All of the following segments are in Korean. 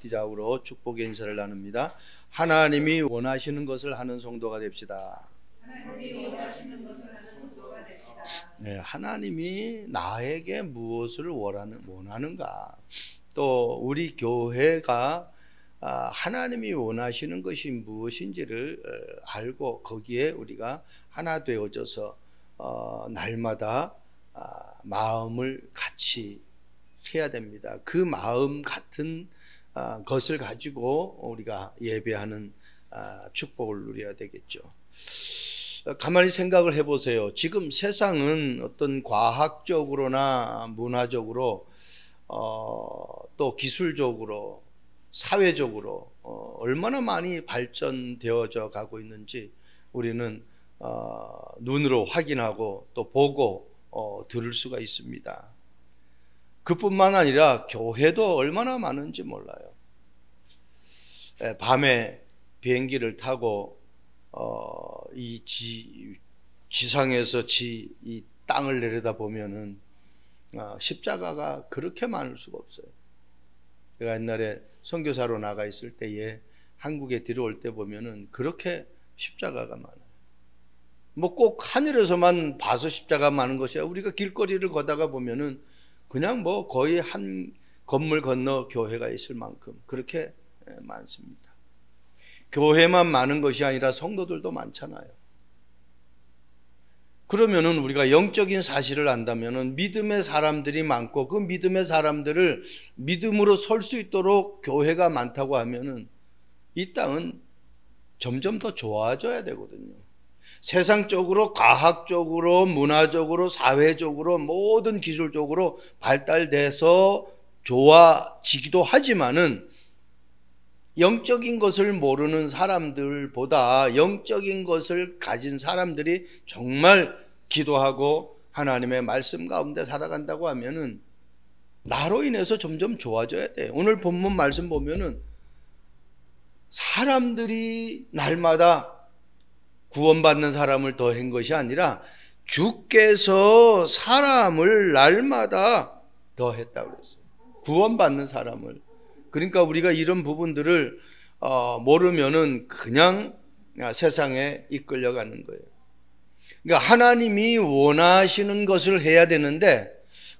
기자으로 축복의 인사를 나눕니다. 하나님이 원하시는 것을 하는 성도가 됩시다. 네, 하나님이 나에게 무엇을 원하는가? 또 우리 교회가 하나님이 원하시는 것이 무엇인지를 알고 거기에 우리가 하나 되어져서 날마다 마음을 같이 해야 됩니다. 그 마음 같은 것을 가지고 우리가 예배하는 축복을 누려야 되겠죠. 가만히 생각을 해보세요. 지금 세상은 어떤 과학적으로나 문화적으로 또 기술적으로 사회적으로 얼마나 많이 발전되어져 가고 있는지 우리는 눈으로 확인하고 또 보고 들을 수가 있습니다. 그뿐만 아니라 교회도 얼마나 많은지 몰라요. 밤에 비행기를 타고 이 지상에서 이 땅을 내려다 보면은 십자가가 그렇게 많을 수가 없어요. 제가 옛날에 선교사로 나가 있을 때에 한국에 들어올 때 보면은 그렇게 십자가가 많아요. 뭐 꼭 하늘에서만 봐서 십자가 많은 것이 아니라 우리가 길거리를 걷다가 보면은 그냥 뭐 거의 한 건물 건너 교회가 있을 만큼 그렇게 많습니다. 교회만 많은 것이 아니라 성도들도 많잖아요. 그러면은 우리가 영적인 사실을 안다면은 믿음의 사람들이 많고 그 믿음의 사람들을 믿음으로 설 수 있도록 교회가 많다고 하면은 이 땅은 점점 더 좋아져야 되거든요. 세상적으로, 과학적으로, 문화적으로, 사회적으로, 모든 기술적으로 발달돼서 좋아지기도 하지만은 영적인 것을 모르는 사람들보다 영적인 것을 가진 사람들이 정말 기도하고 하나님의 말씀 가운데 살아간다고 하면은 나로 인해서 점점 좋아져야 돼요. 오늘 본문 말씀 보면은 사람들이 날마다 구원받는 사람을 더한 것이 아니라 주께서 사람을 날마다 더했다고 그랬어요. 구원받는 사람을. 그러니까 우리가 이런 부분들을 모르면은 그냥 세상에 이끌려가는 거예요. 그러니까 하나님이 원하시는 것을 해야 되는데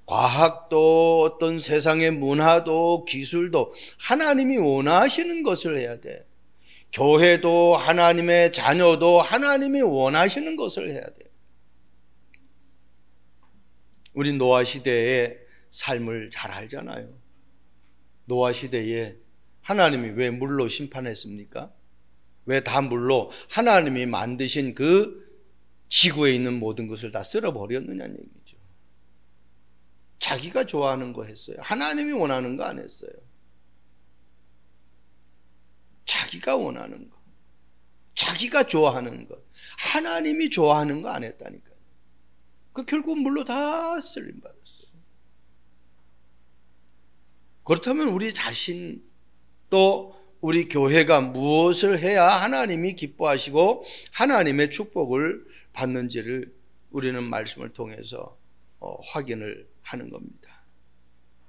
과학도 어떤 세상의 문화도 기술도 하나님이 원하시는 것을 해야 돼. 교회도 하나님의 자녀도 하나님이 원하시는 것을 해야 돼. 우리 노아 시대의 삶을 잘 알잖아요. 노아 시대에 하나님이 왜 물로 심판했습니까? 왜 다 물로 하나님이 만드신 그 지구에 있는 모든 것을 다 쓸어버렸느냐는 얘기죠. 자기가 좋아하는 거 했어요. 하나님이 원하는 거 안 했어요. 자기가 원하는 것, 자기가 좋아하는 것, 하나님이 좋아하는 거 안 했다니까요. 그 결국 물로 다 쓰림받았어요. 그렇다면 우리 자신 또 우리 교회가 무엇을 해야 하나님이 기뻐하시고 하나님의 축복을 받는지를 우리는 말씀을 통해서 확인을 하는 겁니다.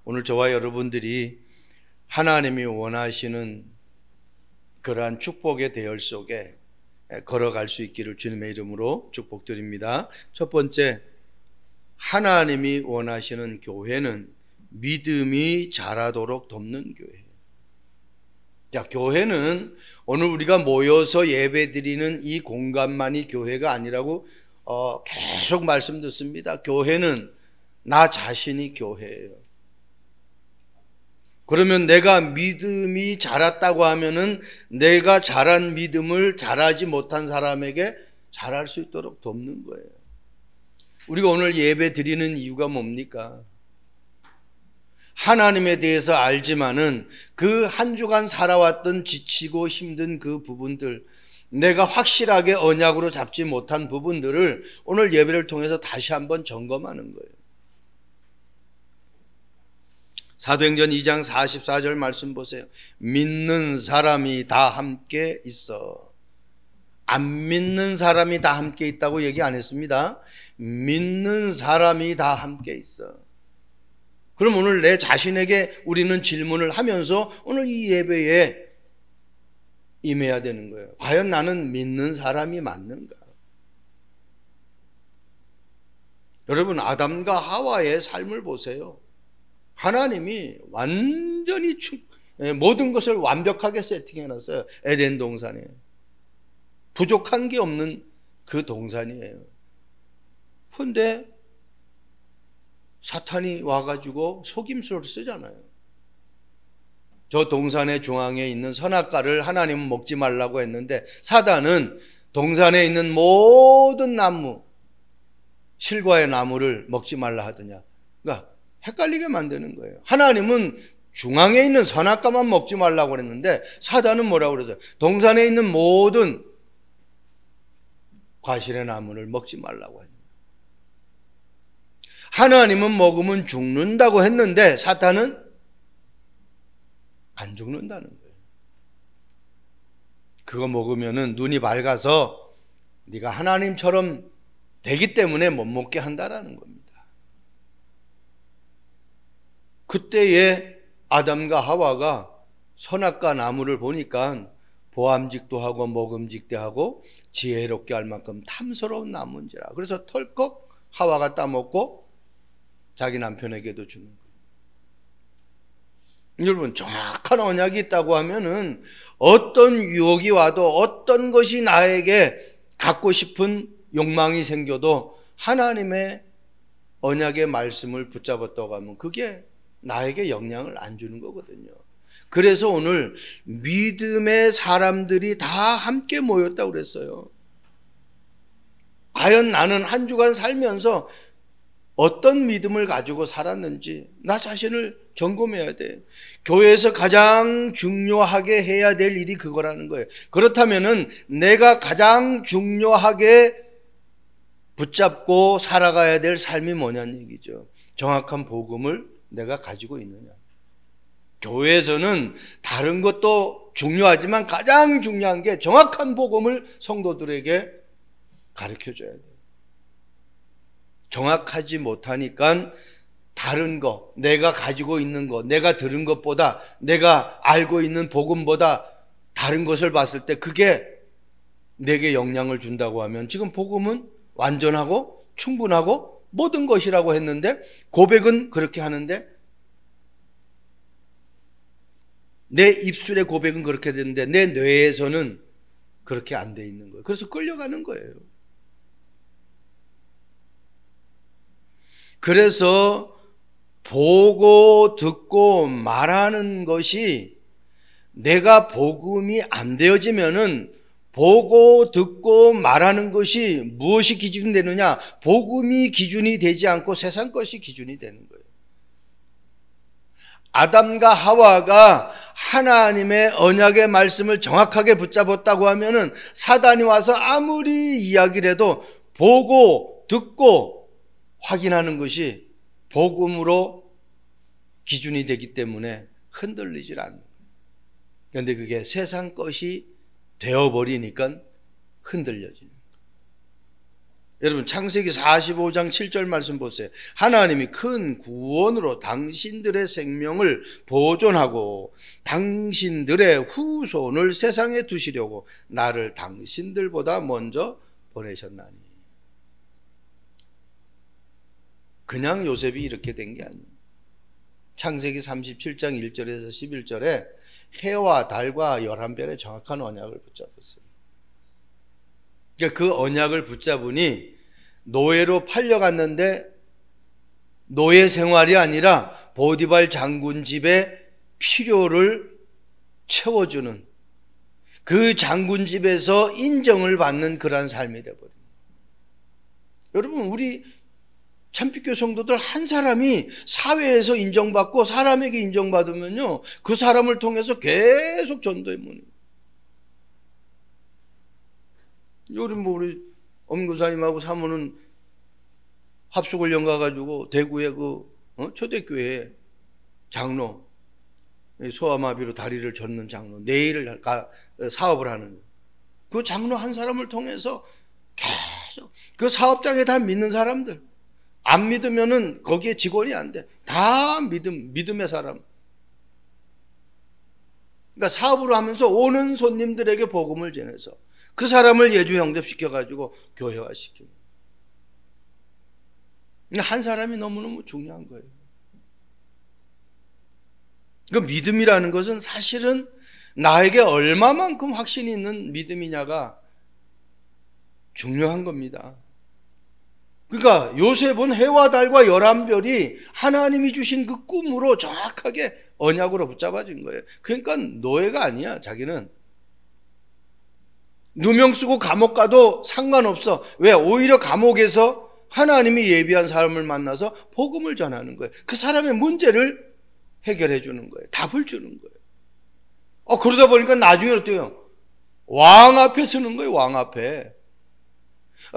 오늘 저와 여러분들이 하나님이 원하시는 그러한 축복의 대열 속에 걸어갈 수 있기를 주님의 이름으로 축복드립니다. 첫 번째, 하나님이 원하시는 교회는 믿음이 자라도록 돕는 교회예요. 자, 교회는 오늘 우리가 모여서 예배드리는 이 공간만이 교회가 아니라고 계속 말씀 듣습니다. 교회는 나 자신이 교회예요. 그러면 내가 믿음이 자랐다고 하면은 내가 자란 믿음을 자라지 못한 사람에게 자랄 수 있도록 돕는 거예요. 우리가 오늘 예배 드리는 이유가 뭡니까? 하나님에 대해서 알지만은 그 한 주간 살아왔던 지치고 힘든 그 부분들, 내가 확실하게 언약으로 잡지 못한 부분들을 오늘 예배를 통해서 다시 한번 점검하는 거예요. 사도행전 2장 44절 말씀 보세요. 믿는 사람이 다 함께 있어. 안 믿는 사람이 다 함께 있다고 얘기 안 했습니다. 믿는 사람이 다 함께 있어. 그럼 오늘 내 자신에게 우리는 질문을 하면서 오늘 이 예배에 임해야 되는 거예요. 과연 나는 믿는 사람이 맞는가? 여러분, 아담과 하와의 삶을 보세요. 하나님이 완전히 모든 것을 완벽하게 세팅해놨어요. 에덴 동산에. 부족한 게 없는 그 동산이에요. 그런데 사탄이 와가지고 속임수를 쓰잖아요. 저 동산의 중앙에 있는 선악과를 하나님은 먹지 말라고 했는데 사단은 동산에 있는 모든 나무, 실과의 나무를 먹지 말라 하더냐. 그러니까 헷갈리게 만드는 거예요. 하나님은 중앙에 있는 선악과만 먹지 말라고 그랬는데 사단은 뭐라고 그러죠? 동산에 있는 모든 과실의 나무를 먹지 말라고 했는데 하나님은 먹으면 죽는다고 했는데 사탄은 안 죽는다는 거예요. 그거 먹으면은 눈이 밝아서 네가 하나님처럼 되기 때문에 못 먹게 한다라는 겁니다. 그때에 아담과 하와가 선악과 나무를 보니까 보암직도 하고 먹음직도 하고 지혜롭게 할 만큼 탐스러운 나무인지라. 그래서 털컥 하와가 따먹고 자기 남편에게도 주는 거예요. 여러분, 정확한 언약이 있다고 하면은 어떤 유혹이 와도 어떤 것이 나에게 갖고 싶은 욕망이 생겨도 하나님의 언약의 말씀을 붙잡았다고 하면 그게 나에게 영향을 안 주는 거거든요. 그래서 오늘 믿음의 사람들이 다 함께 모였다고 그랬어요. 과연 나는 한 주간 살면서 어떤 믿음을 가지고 살았는지 나 자신을 점검해야 돼. 교회에서 가장 중요하게 해야 될 일이 그거라는 거예요. 그렇다면은 내가 가장 중요하게 붙잡고 살아가야 될 삶이 뭐냐는 얘기죠. 정확한 복음을 내가 가지고 있느냐. 교회에서는 다른 것도 중요하지만 가장 중요한 게 정확한 복음을 성도들에게 가르쳐줘야 돼요. 정확하지 못하니까 다른 거, 내가 가지고 있는 거, 내가 들은 것보다, 내가 알고 있는 복음보다 다른 것을 봤을 때 그게 내게 영향을 준다고 하면 지금 복음은 완전하고 충분하고 모든 것이라고 했는데 고백은 그렇게 하는데 내 입술의 고백은 그렇게 되는데 내 뇌에서는 그렇게 안 돼 있는 거예요. 그래서 끌려가는 거예요. 그래서 보고 듣고 말하는 것이 내가 복음이 안 되어지면은 보고 듣고 말하는 것이 무엇이 기준이 되느냐? 복음이 기준이 되지 않고 세상 것이 기준이 되는 거예요. 아담과 하와가 하나님의 언약의 말씀을 정확하게 붙잡았다고 하면은 사단이 와서 아무리 이야기를 해도 보고 듣고 확인하는 것이 복음으로 기준이 되기 때문에 흔들리질 않는 거예요. 그런데 그게 세상 것이 되어버리니까 흔들려지는 거예요. 여러분, 창세기 45장 7절 말씀 보세요. 하나님이 큰 구원으로 당신들의 생명을 보존하고 당신들의 후손을 세상에 두시려고 나를 당신들보다 먼저 보내셨나니. 그냥 요셉이 이렇게 된 게 아니에요. 창세기 37장 1절에서 11절에 해와 달과 11별의 정확한 언약을 붙잡았어요. 그 언약을 붙잡으니 노예로 팔려갔는데 노예 생활이 아니라 보디발 장군 집의 필요를 채워주는 그 장군 집에서 인정을 받는 그런 삶이 되어버립니다. 여러분, 우리 참빛교회 성도들 한 사람이 사회에서 인정받고 사람에게 인정받으면요 그 사람을 통해서 계속 전도의 문이. 우리 엄교사님하고 사모는 합숙훈련 가가지고 대구의 초대교회 장로, 소아마비로 다리를 젓는 장로, 내일을 사업을 하는 그 장로 한 사람을 통해서 계속 그 사업장에 다 믿는 사람들, 안 믿으면은 거기에 직원이 안 돼. 다 믿음의 사람. 그러니까 사업을 하면서 오는 손님들에게 복음을 전해서 그 사람을 예주 영접시켜가지고 교회화시키는. 한 사람이 너무너무 중요한 거예요. 그 믿음이라는 것은 사실은 나에게 얼마만큼 확신이 있는 믿음이냐가 중요한 겁니다. 그러니까 요셉은 해와 달과 11별이 하나님이 주신 그 꿈으로 정확하게 언약으로 붙잡아진 거예요. 그러니까 노예가 아니야. 자기는 누명 쓰고 감옥 가도 상관없어. 왜? 오히려 감옥에서 하나님이 예비한 사람을 만나서 복음을 전하는 거예요. 그 사람의 문제를 해결해 주는 거예요. 답을 주는 거예요. 그러다 보니까 나중에 어때요? 왕 앞에 서는 거예요. 왕 앞에.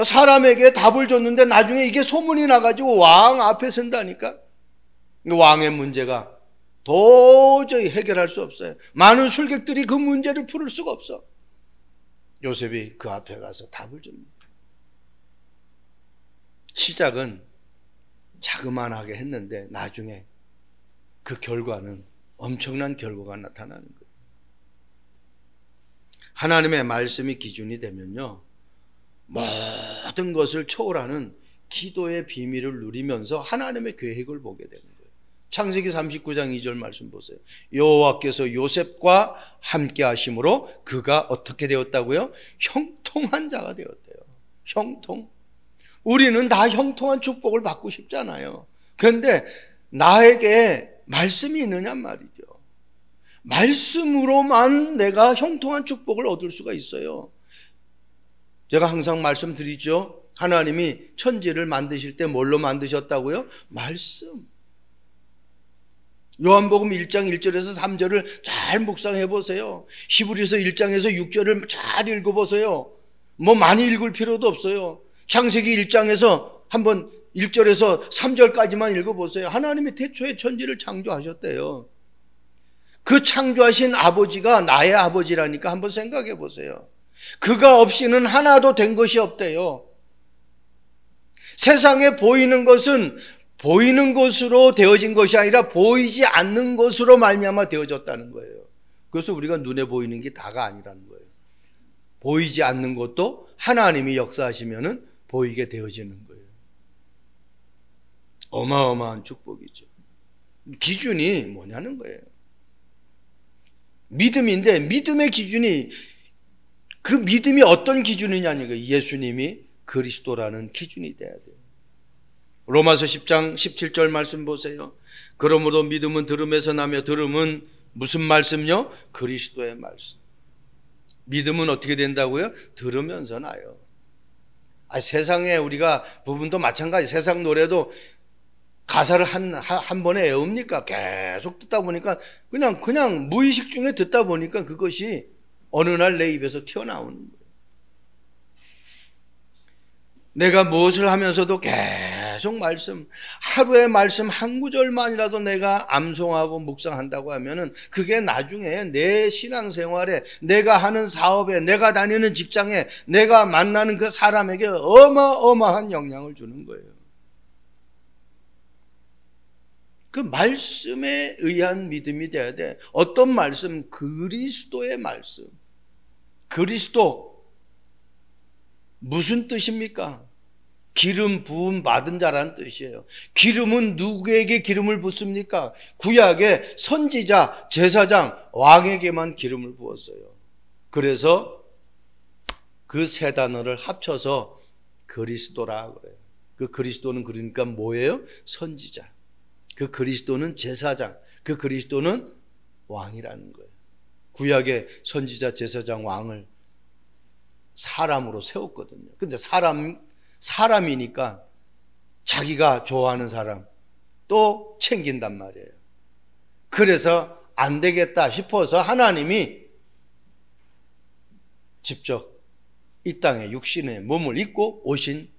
사람에게 답을 줬는데 나중에 이게 소문이 나가지고 왕 앞에 선다니까. 왕의 문제가 도저히 해결할 수 없어요. 많은 술객들이 그 문제를 풀을 수가 없어. 요셉이 그 앞에 가서 답을 줍니다. 시작은 자그만하게 했는데 나중에 그 결과는 엄청난 결과가 나타나는 거예요. 하나님의 말씀이 기준이 되면요, 모든 것을 초월하는 기도의 비밀을 누리면서 하나님의 계획을 보게 되는 거예요. 창세기 39장 2절 말씀 보세요. 여호와께서 요셉과 함께 하심으로 그가 어떻게 되었다고요? 형통한 자가 되었대요. 형통. 우리는 다 형통한 축복을 받고 싶잖아요. 그런데 나에게 말씀이 있느냐 말이죠. 말씀으로만 내가 형통한 축복을 얻을 수가 있어요. 제가 항상 말씀드리죠. 하나님이 천지를 만드실 때 뭘로 만드셨다고요? 말씀. 요한복음 1장 1절에서 3절을 잘 묵상해 보세요. 히브리서 1장에서 6절을 잘 읽어보세요. 많이 읽을 필요도 없어요. 창세기 1장에서 한번 1절에서 3절까지만 읽어보세요. 하나님이 태초에 천지를 창조하셨대요. 그 창조하신 아버지가 나의 아버지라니까 한번 생각해 보세요. 그가 없이는 하나도 된 것이 없대요. 세상에 보이는 것은 보이는 것으로 되어진 것이 아니라 보이지 않는 것으로 말미암아 되어졌다는 거예요. 그래서 우리가 눈에 보이는 게 다가 아니라는 거예요. 보이지 않는 것도 하나님이 역사하시면은 보이게 되어지는 거예요. 어마어마한 축복이죠. 기준이 뭐냐는 거예요. 믿음인데 믿음의 기준이, 그 믿음이 어떤 기준이냐는 거예요. 예수님이 그리스도라는 기준이 돼야 돼요. 로마서 10장 17절 말씀 보세요. 그러므로 믿음은 들음에서 나며 들음은 무슨 말씀요? 그리스도의 말씀. 믿음은 어떻게 된다고요? 들으면서 나요. 세상에 우리가 부분도 마찬가지. 세상 노래도 가사를 한 번에 외웁니까? 계속 듣다 보니까 그냥 무의식 중에 듣다 보니까 그것이 어느 날 내 입에서 튀어나오는 거예요. 내가 무엇을 하면서도 계속 말씀, 하루의 말씀 한 구절만이라도 내가 암송하고 묵상한다고 하면은 그게 나중에 내 신앙생활에, 내가 하는 사업에, 내가 다니는 직장에, 내가 만나는 그 사람에게 어마어마한 영향을 주는 거예요. 그 말씀에 의한 믿음이 돼야 돼. 어떤 말씀? 그리스도의 말씀. 그리스도 무슨 뜻입니까? 기름 부음 받은 자라는 뜻이에요. 기름은 누구에게 기름을 붓습니까? 구약의 선지자, 제사장, 왕에게만 기름을 부었어요. 그래서 그 세 단어를 합쳐서 그리스도라 그래요. 그 그리스도는 그러니까 뭐예요? 선지자. 그 그리스도는 제사장. 그 그리스도는 왕이라는 거예요. 구약의 선지자, 제사장, 왕을 사람으로 세웠거든요. 근데 사람이니까 자기가 좋아하는 사람 또 챙긴단 말이에요. 그래서 안 되겠다 싶어서 하나님이 직접 이 땅에 육신의 몸을 입고 오신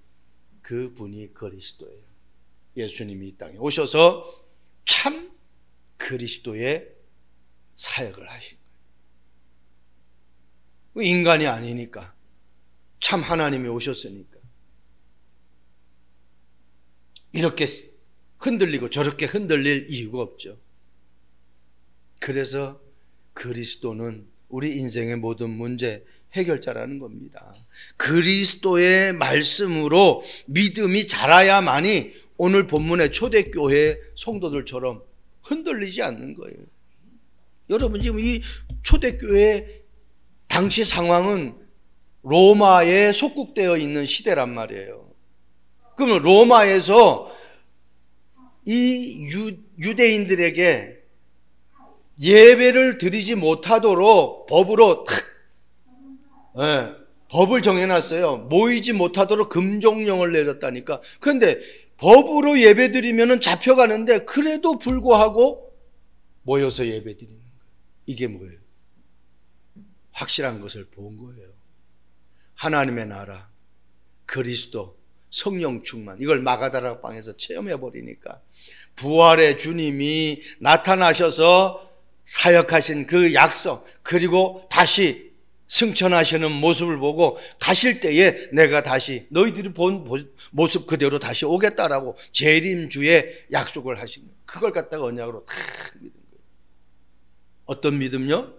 그 분이 그리스도예요. 예수님이 이 땅에 오셔서 참 그리스도의 사역을 하신 거예요. 인간이 아니니까, 참 하나님이 오셨으니까. 이렇게 흔들리고 저렇게 흔들릴 이유가 없죠. 그래서 그리스도는 우리 인생의 모든 문제 해결자라는 겁니다. 그리스도의 말씀으로 믿음이 자라야만이 오늘 본문의 초대교회 성도들처럼 흔들리지 않는 거예요. 여러분, 지금 이 초대교회 당시 상황은 로마에 속국되어 있는 시대란 말이에요. 그러면 로마에서 이 유대인들에게 예배를 드리지 못하도록 법으로 법을 정해놨어요. 모이지 못하도록 금종령을 내렸다니까. 그런데 법으로 예배 드리면 잡혀가는데 그래도 불구하고 모여서 예배 드리는 거예요. 이게 뭐예요? 확실한 것을 본 거예요. 하나님의 나라, 그리스도, 성령 충만, 이걸 마가다라 방에서 체험해 버리니까 부활의 주님이 나타나셔서 사역하신 그 약속, 그리고 다시 승천하시는 모습을 보고 가실 때에 내가 다시 너희들이 본 모습 그대로 다시 오겠다라고 재림주의 약속을 하신 거예요. 그걸 갖다가 언약으로 다 믿은 거예요. 어떤 믿음요?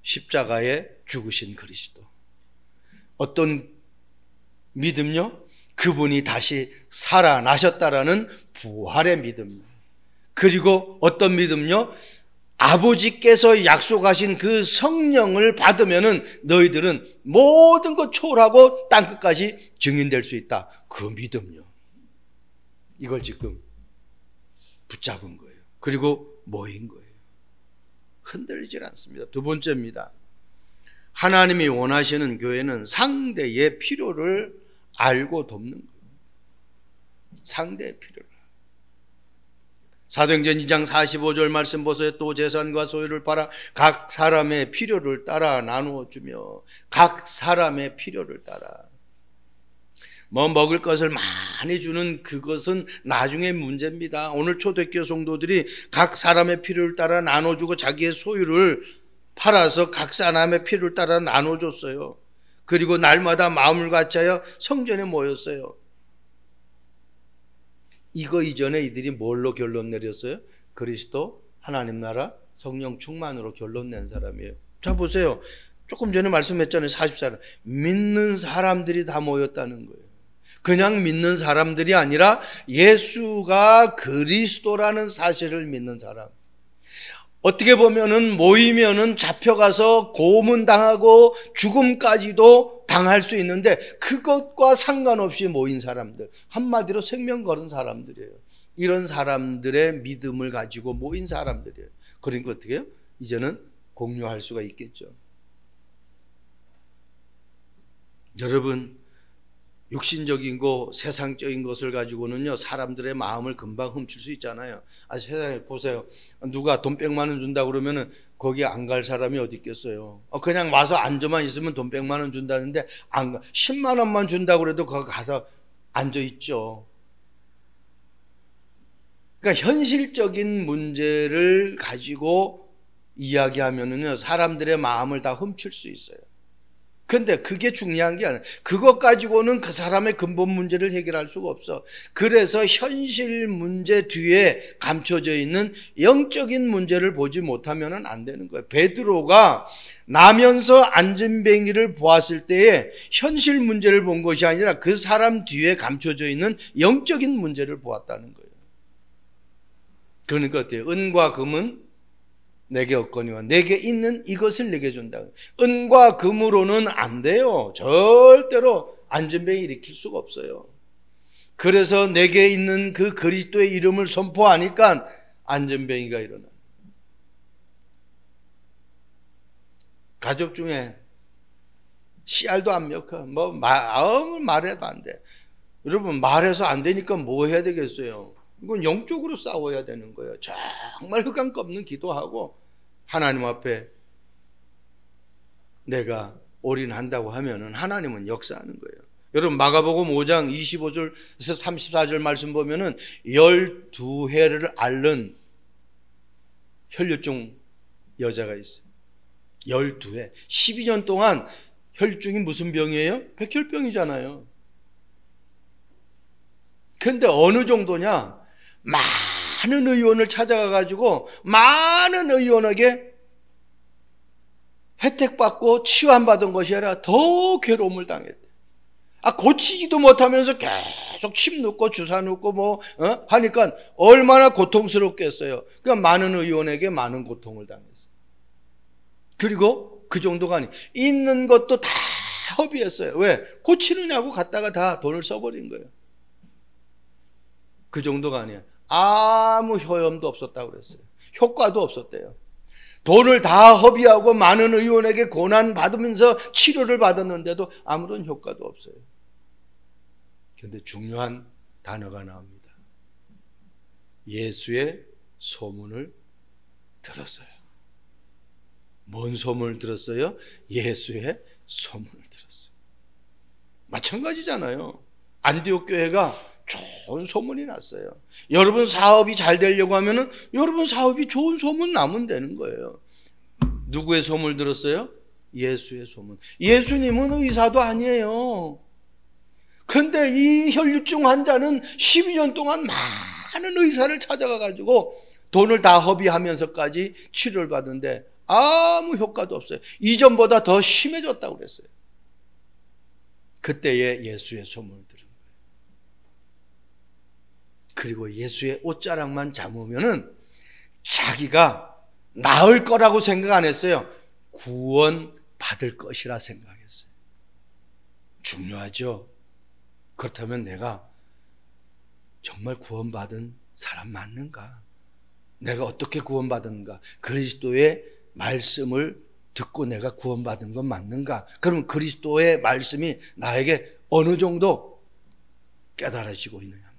십자가에 죽으신 그리스도. 어떤 믿음요? 그분이 다시 살아나셨다라는 부활의 믿음. 그리고 어떤 믿음요? 아버지께서 약속하신 그 성령을 받으면은 너희들은 모든 것 초월하고 땅끝까지 증인될 수 있다. 그 믿음요. 이걸 지금 붙잡은 거예요. 그리고 모인 거예요. 흔들리질 않습니다. 두 번째입니다. 하나님이 원하시는 교회는 상대의 필요를 알고 돕는 거예요. 상대의 필요를. 사도행전 2장 45절 말씀 보세요. 또 재산과 소유를 팔아 각 사람의 필요를 따라 나누어 주며, 각 사람의 필요를 따라. 뭐 먹을 것을 많이 주는 그것은 나중의 문제입니다. 오늘 초대교회 성도들이 각 사람의 필요를 따라 나눠주고 자기의 소유를 팔아서 각 사람의 필요를 따라 나눠줬어요. 그리고 날마다 마음을 같이하여 성전에 모였어요. 이거 이전에 이들이 뭘로 결론 내렸어요? 그리스도, 하나님 나라, 성령 충만으로 결론 낸 사람이에요. 자 보세요. 조금 전에 말씀했잖아요. 44년. 믿는 사람들이 다 모였다는 거예요. 그냥 믿는 사람들이 아니라 예수가 그리스도라는 사실을 믿는 사람. 어떻게 보면은 모이면은 잡혀가서 고문당하고 죽음까지도 당할 수 있는데 그것과 상관없이 모인 사람들, 한마디로 생명 걸은 사람들이에요. 이런 사람들의 믿음을 가지고 모인 사람들이에요. 그러니까 어떻게 해요? 이제는 공유할 수가 있겠죠. 여러분, 육신적인 거, 세상적인 것을 가지고는요, 사람들의 마음을 금방 훔칠 수 있잖아요. 세상에 보세요. 누가 돈 100만 원 준다 그러면은 거기 안 갈 사람이 어디 있겠어요. 그냥 와서 앉아만 있으면 돈 100만 원 준다는데 안 가. 10만 원만 준다 그래도 거기 가서 앉아 있죠. 그러니까 현실적인 문제를 가지고 이야기하면은요, 사람들의 마음을 다 훔칠 수 있어요. 근데 그게 중요한 게 아니야. 그것 가지고는 그 사람의 근본 문제를 해결할 수가 없어. 그래서 현실 문제 뒤에 감춰져 있는 영적인 문제를 보지 못하면 안 되는 거예요. 베드로가 나면서 안전뱅이를 보았을 때에 현실 문제를 본 것이 아니라 그 사람 뒤에 감춰져 있는 영적인 문제를 보았다는 거예요. 그러니까 어때요? 은과 금은 내게 없거니와 내게 있는 이것을 내게 준다. 은과 금으로는 안 돼요. 절대로 안전뱅이 일으킬 수가 없어요. 그래서 내게 있는 그 그리스도의 이름을 선포하니까 안전뱅이가 일어나. 가족 중에 씨알도 안 먹혀. 말해도 안 돼. 여러분, 말해서 안 되니까 뭐 해야 되겠어요? 이건 영적으로 싸워야 되는 거예요. 정말 흑암 꺾는 기도하고 하나님 앞에 내가 올인한다고 하면은 하나님은 역사하는 거예요. 여러분, 마가복음 5장 25절에서 34절 말씀 보면은 12해를 앓는 혈류증 여자가 있어요. 12해. 12년 동안 혈류증이 무슨 병이에요? 백혈병이잖아요. 근데 어느 정도냐? 많은 의원을 찾아가 가지고 많은 의원에게 혜택받고 치유받은 것이 아니라 더 괴로움을 당했대. 고치지도 못하면서 계속 침 넣고 주사 넣고 하니까 얼마나 고통스럽겠어요. 그러니까 많은 의원에게 많은 고통을 당했어요. 그리고 그 정도가 아니, 있는 것도 다 허비했어요. 왜? 고치느냐고 갔다가 다 돈을 써버린 거예요. 그 정도가 아니야. 아무 효험도 없었다고 그랬어요. 효과도 없었대요. 돈을 다 허비하고 많은 의원에게 고난 받으면서 치료를 받았는데도 아무런 효과도 없어요. 그런데 중요한 단어가 나옵니다. 예수의 소문을 들었어요. 뭔 소문을 들었어요? 예수의 소문을 들었어요. 마찬가지잖아요. 안디옥 교회가 좋은 소문이 났어요. 여러분 사업이 잘 되려고 하면은 여러분 사업이 좋은 소문 나면 되는 거예요. 누구의 소문을 들었어요? 예수의 소문. 예수님은 의사도 아니에요. 근데 이 혈류증 환자는 12년 동안 많은 의사를 찾아가 가지고 돈을 다 허비하면서까지 치료를 받는데 아무 효과도 없어요. 이전보다 더 심해졌다고 그랬어요. 그때에 예수의 소문을 들은 거예요. 그리고 예수의 옷자락만 잡으면은 자기가 나을 거라고 생각 안 했어요. 구원 받을 것이라 생각했어요. 중요하죠. 그렇다면 내가 정말 구원받은 사람 맞는가? 내가 어떻게 구원받은가? 그리스도의 말씀을 듣고 내가 구원받은 건 맞는가? 그러면 그리스도의 말씀이 나에게 어느 정도 깨달아지고 있느냐 말이에요.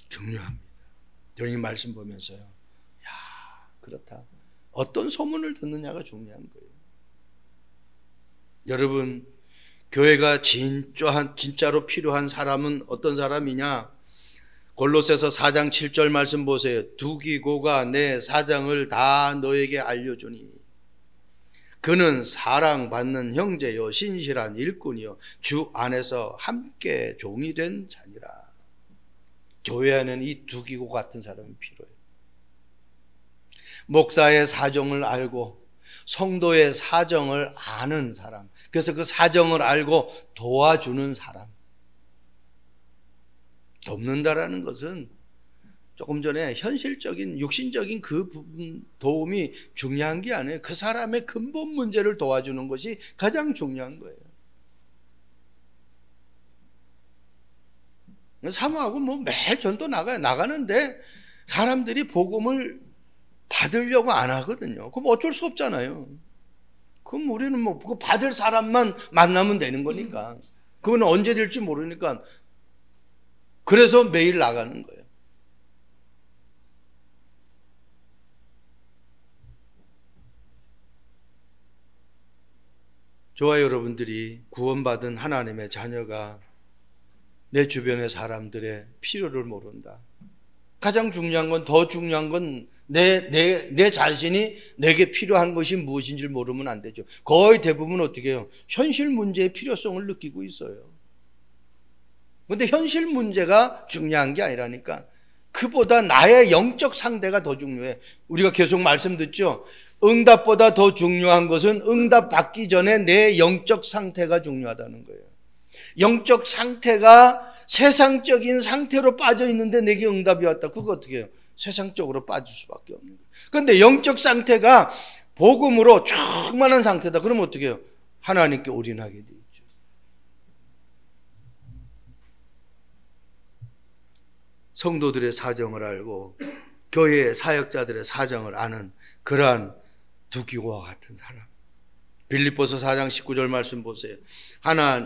중요합니다. 여러분 말씀 보면서요. 야, 그렇다. 어떤 소문을 듣느냐가 중요한 거예요. 여러분, 교회가 진짜로 필요한 사람은 어떤 사람이냐? 골로새서 4장 7절 말씀 보세요. 두기고가 내 사정을 다 너에게 알려주니 그는 사랑받는 형제요 신실한 일꾼이요 주 안에서 함께 종이 된 자니라. 교회 안에는 이 두기고 같은 사람이 필요해요. 목사의 사정을 알고 성도의 사정을 아는 사람, 그래서 그 사정을 알고 도와주는 사람. 돕는다라는 것은 조금 전에 현실적인 육신적인 그 부분 도움이 중요한 게 아니에요. 그 사람의 근본 문제를 도와주는 것이 가장 중요한 거예요. 사모하고 매일 전도 나가는데 사람들이 복음을 받으려고 안 하거든요. 그럼 어쩔 수 없잖아요. 그럼 우리는 그 받을 사람만 만나면 되는 거니까. 그건 언제 될지 모르니까. 그래서 매일 나가는 거예요. 저와 여러분들이 구원받은 하나님의 자녀가 내 주변의 사람들의 필요를 모른다. 가장 중요한 건, 더 중요한 건 내 자신이 내게 필요한 것이 무엇인지 모르면 안 되죠. 거의 대부분 어떻게 해요? 현실 문제의 필요성을 느끼고 있어요. 그런데 현실 문제가 중요한 게 아니라니까. 그보다 나의 영적 상태가 더 중요해. 우리가 계속 말씀 듣죠. 응답보다 더 중요한 것은 응답 받기 전에 내 영적 상태가 중요하다는 거예요. 영적 상태가 세상적인 상태로 빠져 있는데 내게 응답이 왔다. 그거 어떻게 해요? 세상적으로 빠질 수밖에 없는 거예요. 그런데 영적 상태가 복음으로 충만한 상태다. 그러면 어떻게 해요? 하나님께 올인하게 돼 있죠. 성도들의 사정을 알고 교회의 사역자들의 사정을 아는 그러한 두기고와 같은 사람. 빌립보서 4장 19절 말씀 보세요.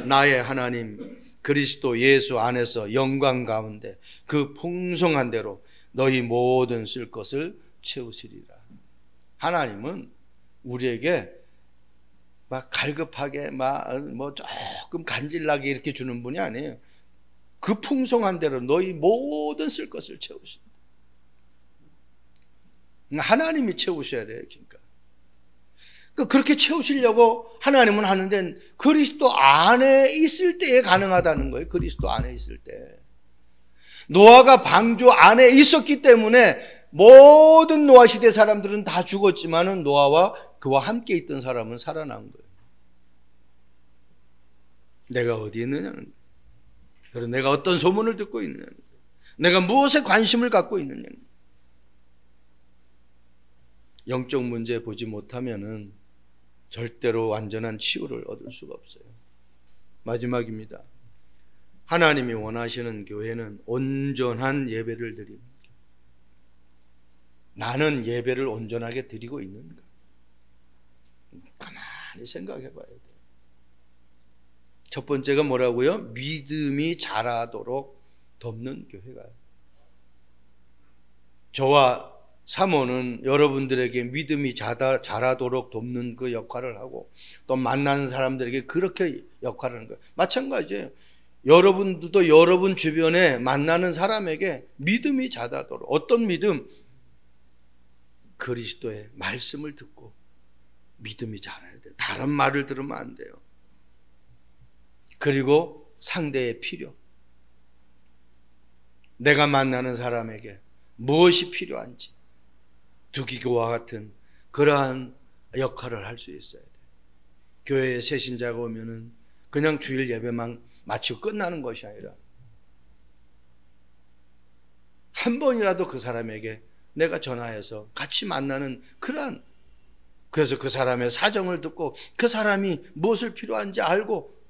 나의 하나님 그리스도 예수 안에서 영광 가운데 그 풍성한 대로 너희 모든 쓸 것을 채우시리라. 하나님은 우리에게 막 갈급하게 조금 간질나게 이렇게 주는 분이 아니에요. 그 풍성한 대로 너희 모든 쓸 것을 채우신다. 하나님이 채우셔야 돼요. 그러니까 그렇게 채우시려고 하나님은 하는데 그리스도 안에 있을 때에 가능하다는 거예요. 그리스도 안에 있을 때. 노아가 방주 안에 있었기 때문에 모든 노아 시대 사람들은 다 죽었지만은 노아와 그와 함께 있던 사람은 살아난 거예요. 내가 어디 있느냐는 거예요. 그리고 내가 어떤 소문을 듣고 있느냐는 거예요. 내가 무엇에 관심을 갖고 있느냐는 거예요. 영적 문제 보지 못하면은 절대로 완전한 치유를 얻을 수가 없어요. 마지막입니다. 하나님이 원하시는 교회는 온전한 예배를 드립니다. 나는 예배를 온전하게 드리고 있는가? 가만히 생각해 봐야 돼요. 첫 번째가 뭐라고요? 믿음이 자라도록 돕는 교회가. 저와 사모는 여러분들에게 믿음이 자라도록 돕는 그 역할을 하고 또 만나는 사람들에게 그렇게 역할을 하는 거예요. 마찬가지예요. 여러분들도 여러분 주변에 만나는 사람에게 믿음이 자라도록, 어떤 믿음? 그리스도의 말씀을 듣고 믿음이 자라야 돼요. 다른 말을 들으면 안 돼요. 그리고 상대의 필요, 내가 만나는 사람에게 무엇이 필요한지 두기교와 같은 그러한 역할을 할 수 있어야 돼요. 교회에 새 신자가 오면은 그냥 주일 예배만 마치고 끝나는 것이 아니라 한 번이라도 그 사람에게 내가 전화해서 같이 만나는 그러한, 그래서 그 사람의 사정을 듣고 그 사람이 무엇을 필요한지 알고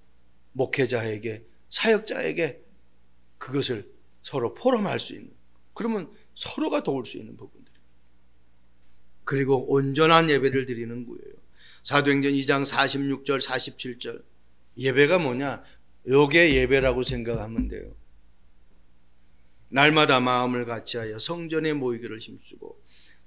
목회자에게, 사역자에게 그것을 서로 포럼할 수 있는, 그러면 서로가 도울 수 있는 부분들. 그리고 온전한 예배를 드리는 거예요. 사도행전 2장 46절 47절 예배가 뭐냐? 요게 예배라고 생각하면 돼요. 날마다 마음을 같이하여 성전에 모이기를 힘쓰고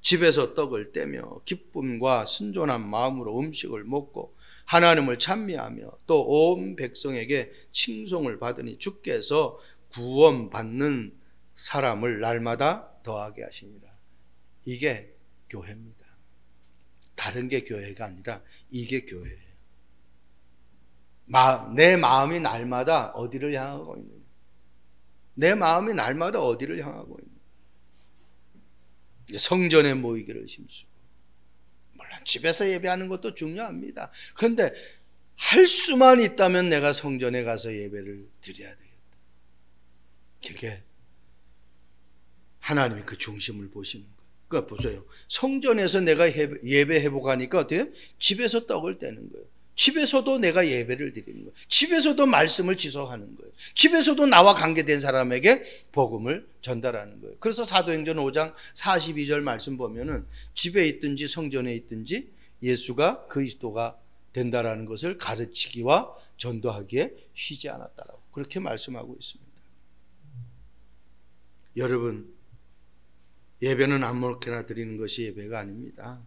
집에서 떡을 떼며 기쁨과 순전한 마음으로 음식을 먹고 하나님을 찬미하며 또 온 백성에게 칭송을 받으니 주께서 구원받는 사람을 날마다 더하게 하시니라. 이게 교회입니다. 다른 게 교회가 아니라 이게 교회예요. 내 마음이 날마다 어디를 향하고 있느냐? 내 마음이 날마다 어디를 향하고 있느냐? 성전에 모이기를 힘쓰고, 물론 집에서 예배하는 것도 중요합니다. 그런데 할 수만 있다면 내가 성전에 가서 예배를 드려야 되겠다. 그게 하나님이 그 중심을 보시는 거예요. 그러니까 보세요. 성전에서 내가 예배 회복하니까 어때요? 집에서 떡을 떼는 거예요. 집에서도 내가 예배를 드리는 거예요. 집에서도 말씀을 지속하는 거예요. 집에서도 나와 관계된 사람에게 복음을 전달하는 거예요. 그래서 사도행전 5장 42절 말씀 보면은 집에 있든지 성전에 있든지 예수가 그리스도가 된다라는 것을 가르치기와 전도하기에 쉬지 않았다라고 그렇게 말씀하고 있습니다. 여러분, 예배는 아무렇게나 드리는 것이 예배가 아닙니다.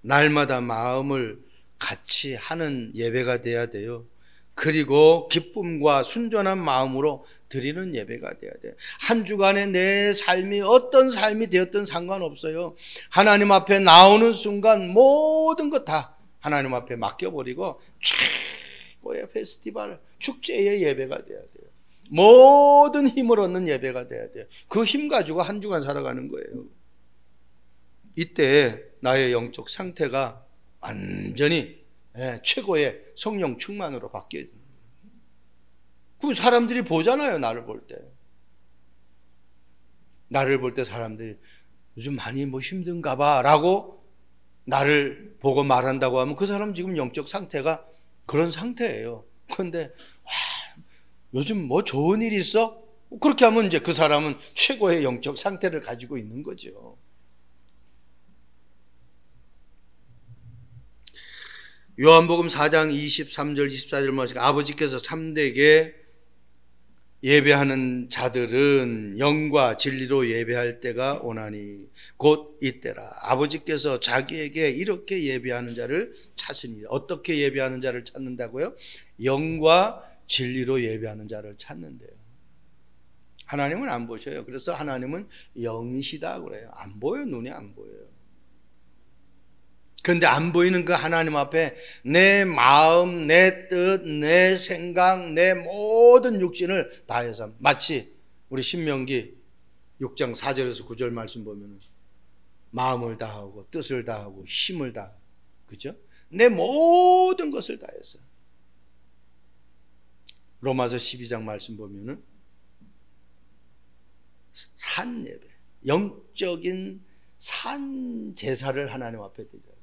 날마다 마음을 같이 하는 예배가 돼야 돼요. 그리고 기쁨과 순전한 마음으로 드리는 예배가 돼야 돼요. 한 주간에 내 삶이 어떤 삶이 되었든 상관없어요. 하나님 앞에 나오는 순간 모든 것 다 하나님 앞에 맡겨버리고 최고의 페스티벌, 축제의 예배가 돼야 돼요. 모든 힘을 얻는 예배가 돼야 돼요. 그 힘 가지고 한 주간 살아가는 거예요. 이때 나의 영적 상태가 완전히 최고의 성령 충만으로 바뀌어요. 그 사람들이 보잖아요. 나를 볼 때. 나를 볼 때 사람들이 요즘 많이 뭐 힘든가 봐 라고 나를 보고 말한다고 하면 그 사람 지금 영적 상태가 그런 상태예요. 그런데 요즘 뭐 좋은 일 있어? 그렇게 하면 이제 그 사람은 최고의 영적 상태를 가지고 있는 거죠. 요한복음 4장 23절 24절 말씀, 아버지께서 참되게 예배하는 자들은 영과 진리로 예배할 때가 오나니 곧 이때라. 아버지께서 자기에게 이렇게 예배하는 자를 찾으니. 어떻게 예배하는 자를 찾는다고요? 영과 진리로 예배하는 자를 찾는데요. 하나님은 안 보셔요. 그래서 하나님은 영이시다 그래요. 안 보여요. 눈에 안 보여요. 그런데 안 보이는 그 하나님 앞에 내 마음, 내 뜻, 내 생각, 내 모든 육신을 다해서, 마치 우리 신명기 6장 4절에서 9절 말씀 보면은 마음을 다하고 뜻을 다하고 힘을 다하고, 그죠? 내 모든 것을 다해서. 로마서 12장 말씀 보면은 산 예배, 영적인 산 제사를 하나님 앞에 드리라.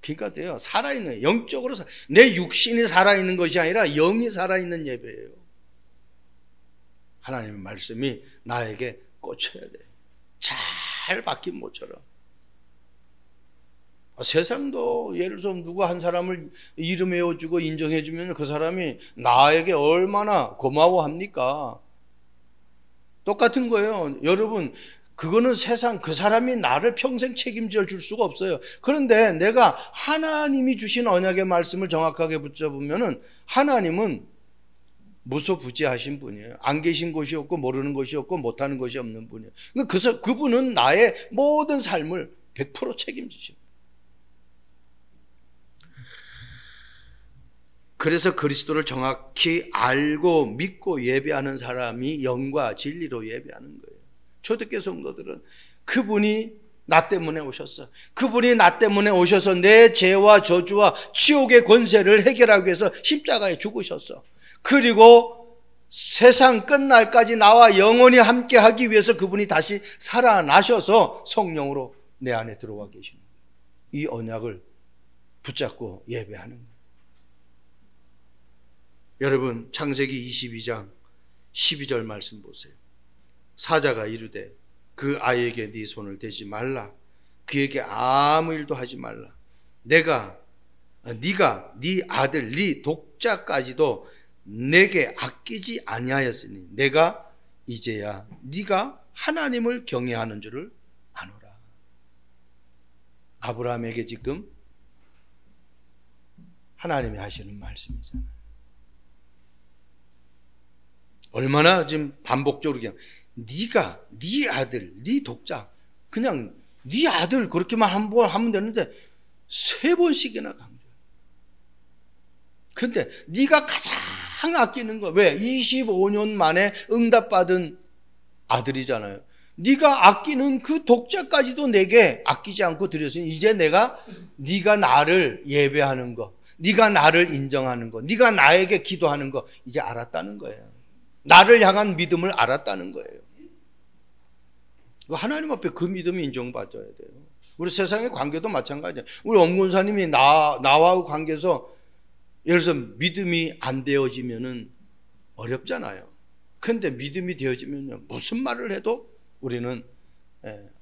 그러니까 돼요. 살아있는, 영적으로 내 육신이 살아있는 것이 아니라 영이 살아있는 예배예요. 하나님의 말씀이 나에게 꽂혀야 돼. 잘 박힌 모처럼. 세상도 예를 들어서 누가 한 사람을 이름 외워주고 인정해주면 그 사람이 나에게 얼마나 고마워합니까? 똑같은 거예요. 여러분, 그거는 세상, 그 사람이 나를 평생 책임져 줄 수가 없어요. 그런데 내가 하나님이 주신 언약의 말씀을 정확하게 붙잡으면은 하나님은 무소부지하신 분이에요. 안 계신 곳이 없고 모르는 것이 없고 못하는 것이 없는 분이에요. 그래서 그분은 나의 모든 삶을 100% 책임지십니다. 그래서 그리스도를 정확히 알고 믿고 예배하는 사람이 영과 진리로 예배하는 거예요. 초대교회 성도들은 그분이 나 때문에 오셨어. 그분이 나 때문에 오셔서 내 죄와 저주와 지옥의 권세를 해결하기 위해서 십자가에 죽으셨어. 그리고 세상 끝날까지 나와 영원히 함께 하기 위해서 그분이 다시 살아나셔서 성령으로 내 안에 들어와 계시는 거예요. 이 언약을 붙잡고 예배하는 거예요. 여러분, 창세기 22장 12절 말씀 보세요. 사자가 이르되 그 아이에게 네 손을 대지 말라. 그에게 아무 일도 하지 말라. 네가 네 아들 네 독자까지도 내게 아끼지 아니하였으니 내가 이제야 네가 하나님을 경외하는 줄을 아노라. 아브라함에게 지금 하나님이 하시는 말씀이잖아요. 얼마나 지금 반복적으로 그냥 네가 네 아들 네 독자, 그냥 네 아들 그렇게만 한 번 하면 되는데 3번씩이나 강조해. 근데 네가 가장 아끼는 거, 왜? 25년 만에 응답받은 아들이잖아요. 네가 아끼는 그 독자까지도 내게 아끼지 않고 드렸으니 이제 네가 나를 예배하는 거, 네가 나를 인정하는 거, 네가 나에게 기도하는 거 이제 알았다는 거예요. 나를 향한 믿음을 알았다는 거예요. 하나님 앞에 그 믿음이 인정받아야 돼요. 우리 세상의 관계도 마찬가지예요. 우리 엄군사님이 나와 관계에서 예를 들어서 믿음이 안 되어지면은 어렵잖아요. 그런데 믿음이 되어지면 무슨 말을 해도 우리는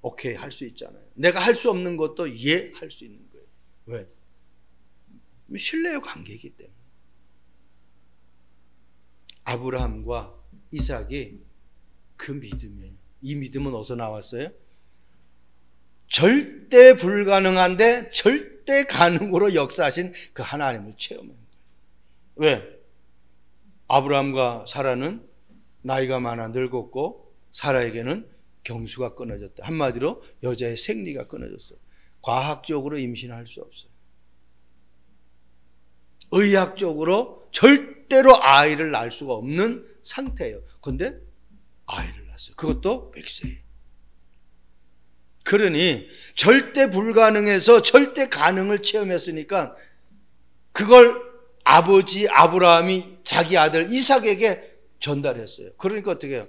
오케이 할 수 있잖아요. 내가 할 수 없는 것도 할 수 있는 거예요. 왜? 신뢰의 관계이기 때문에. 아브라함과 이삭이 그 믿음이에요. 이 믿음은 어디서 나왔어요? 절대 불가능한데 절대 가능으로 역사하신 그 하나님을 체험한 거예요. 왜? 아브라함과 사라는 나이가 많아 늙었고 사라에게는 경수가 끊어졌다. 한마디로 여자의 생리가 끊어졌어요. 과학적으로 임신할 수 없어요. 의학적으로 절대로 아이를 낳을 수가 없는 상태예요. 그런데 아이를 낳았어요. 그것도 100세예요. 그러니 절대 불가능해서 절대 가능을 체험했으니까 그걸 아버지 아브라함이 자기 아들 이삭에게 전달했어요. 그러니까 어떻게 해요?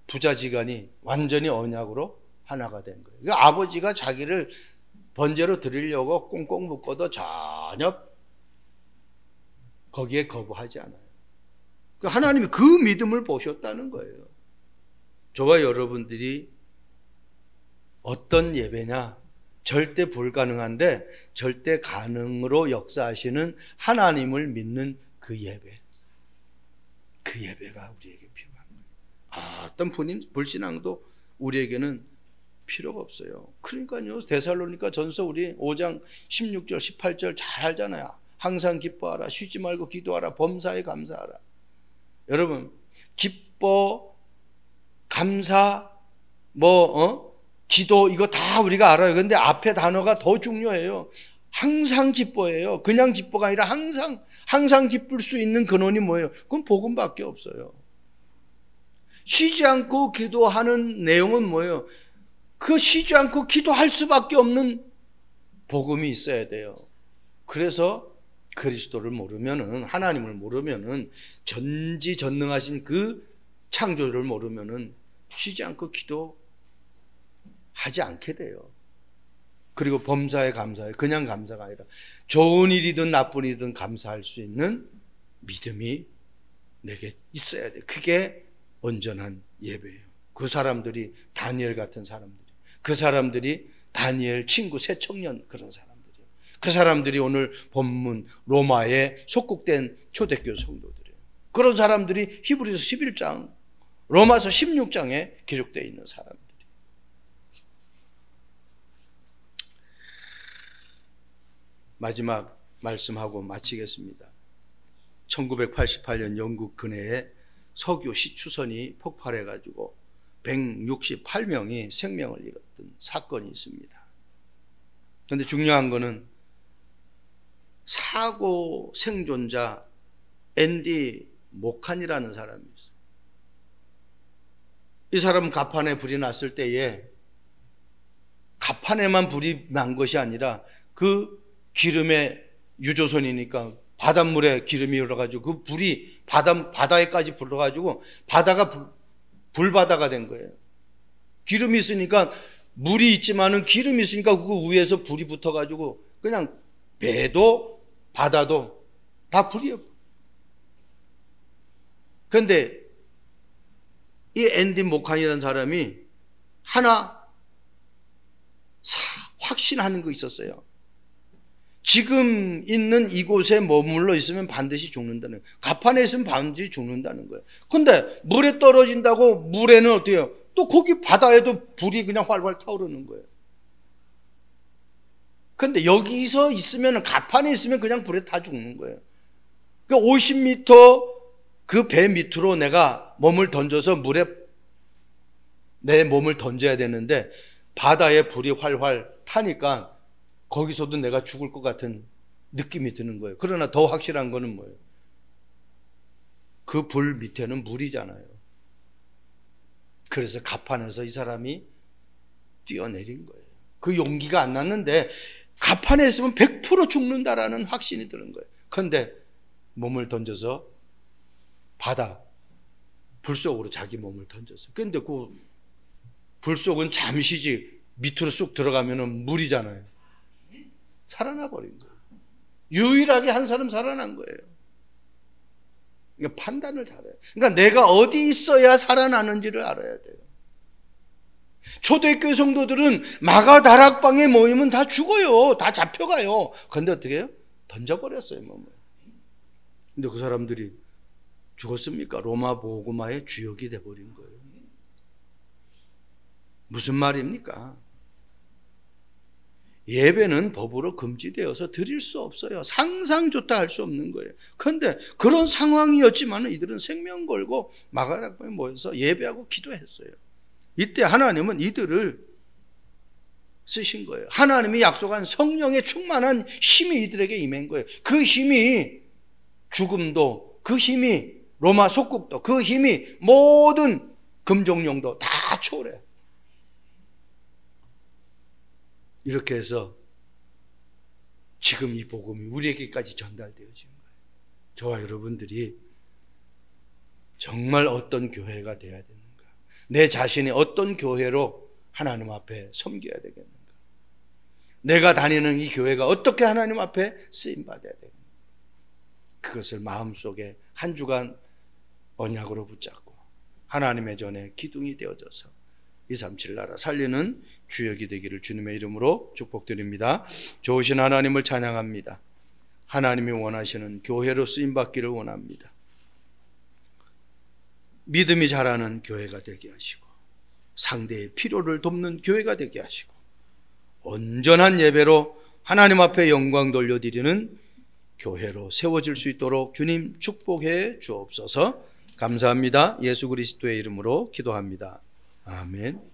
부자지간이 완전히 언약으로 하나가 된 거예요. 그러니까 아버지가 자기를 번제로 드리려고 꽁꽁 묶어도 전혀 거기에 거부하지 않아요. 하나님이 그 믿음을 보셨다는 거예요. 저와 여러분들이 어떤 예배냐? 절대 불가능한데 절대 가능으로 역사하시는 하나님을 믿는 그 예배. 그 예배가 우리에게 필요한 거예요. 어떤 불신앙도 우리에게는 필요가 없어요. 그러니까요, 데살로니가 전서 우리 5장 16절 18절 잘 알잖아요. 항상 기뻐하라, 쉬지 말고 기도하라, 범사에 감사하라. 여러분, 기뻐, 감사, 기도 이거 다 우리가 알아요. 그런데 앞에 단어가 더 중요해요. 항상 기뻐해요. 그냥 기뻐가 아니라 항상 기쁠 수 있는 근원이 뭐예요? 그건 복음밖에 없어요. 쉬지 않고 기도하는 내용은 뭐예요? 그 쉬지 않고 기도할 수밖에 없는 복음이 있어야 돼요. 그래서 그리스도를 모르면은, 하나님을 모르면은, 전지전능하신 그 창조를 모르면은 쉬지 않고 기도하지 않게 돼요. 그리고 범사에 감사해. 그냥 감사가 아니라 좋은 일이든 나쁜 일이든 감사할 수 있는 믿음이 내게 있어야 돼. 그게 온전한 예배예요. 그 사람들이 다니엘 같은 사람들이, 그 사람들이 다니엘 친구 새청년 그런 사람들이에요. 그 사람들이 오늘 본문 로마에 속국된 초대교회 성도들이에요. 그런 사람들이 히브리서 11장, 로마서 16장에 기록되어 있는 사람들이에요. 마지막 말씀하고 마치겠습니다. 1988년 영국 근해에 석유 시추선이 폭발해가지고 168명이 생명을 잃었던 사건이 있습니다. 그런데 중요한 거는 사고 생존자 앤디 모칸이라는 사람이 있어요. 이 사람은 갑판에 불이 났을 때에 갑판에만 불이 난 것이 아니라 그 기름의 유조선이니까 바닷물에 기름이 흘러가지고 그 불이 바다에까지 불러가지고 바다가 불바다가 된 거예요. 기름이 있으니까 물이 있지만은 기름이 있으니까 그 위에서 불이 붙어가지고 그냥 배도 바다도 다 불이에요. 그런데 이 앤디 모칸이라는 사람이 하나 확신하는 거 있었어요. 지금 있는 이곳에 머물러 있으면 반드시 죽는다는 거예요. 갑판에 있으면 반드시 죽는다는 거예요. 근데 물에 떨어진다고 물에는 어떻게 해요? 또 거기 바다에도 불이 그냥 활활 타오르는 거예요. 근데 여기서 있으면, 갑판에 있으면 그냥 불에 다 죽는 거예요. 그 50m 그 배 밑으로 내가 몸을 던져서 물에 내 몸을 던져야 되는데 바다에 불이 활활 타니까 거기서도 내가 죽을 것 같은 느낌이 드는 거예요. 그러나 더 확실한 거는 뭐예요? 그 불 밑에는 물이잖아요. 그래서 갑판에서 이 사람이 뛰어내린 거예요. 그 용기가 안 났는데 갑판에 있으면 100% 죽는다라는 확신이 드는 거예요. 그런데 몸을 던져서 바다 불 속으로 자기 몸을 던졌어요. 그런데 그 불 속은 잠시지 밑으로 쑥 들어가면 물이잖아요. 살아나 버린 거예요. 유일하게 한 사람 살아난 거예요. 그러니까 판단을 잘해요. 그러니까 내가 어디 있어야 살아나는지를 알아야 돼요. 초대교회 성도들은 마가 다락방에 모이면 다 죽어요. 다 잡혀가요. 그런데 어떻게 해요? 던져버렸어요, 몸을. 근데 그 사람들이 죽었습니까? 로마 복음화의 주역이 돼버린 거예요. 무슨 말입니까? 예배는 법으로 금지되어서 드릴 수 없어요. 상상조차 할 수 없는 거예요. 그런데 그런 상황이었지만 이들은 생명 걸고 마가다락방에 모여서 예배하고 기도했어요. 이때 하나님은 이들을 쓰신 거예요. 하나님이 약속한 성령의 충만한 힘이 이들에게 임한 거예요. 그 힘이 죽음도, 그 힘이 로마 속국도, 그 힘이 모든 금종령도 다 초월해. 이렇게 해서 지금 이 복음이 우리에게까지 전달되어진 거예요. 저와 여러분들이 정말 어떤 교회가 되어야 되는가? 내 자신이 어떤 교회로 하나님 앞에 섬겨야 되겠는가? 내가 다니는 이 교회가 어떻게 하나님 앞에 쓰임받아야 되겠는가? 그것을 마음속에 한 주간 언약으로 붙잡고 하나님의 전에 기둥이 되어져서 237 나라 살리는 주역이 되기를 주님의 이름으로 축복드립니다. 좋으신 하나님을 찬양합니다. 하나님이 원하시는 교회로 쓰임받기를 원합니다. 믿음이 자라는 교회가 되게 하시고 상대의 필요를 돕는 교회가 되게 하시고 온전한 예배로 하나님 앞에 영광 돌려드리는 교회로 세워질 수 있도록 주님 축복해 주옵소서. 감사합니다. 예수 그리스도의 이름으로 기도합니다. 아멘.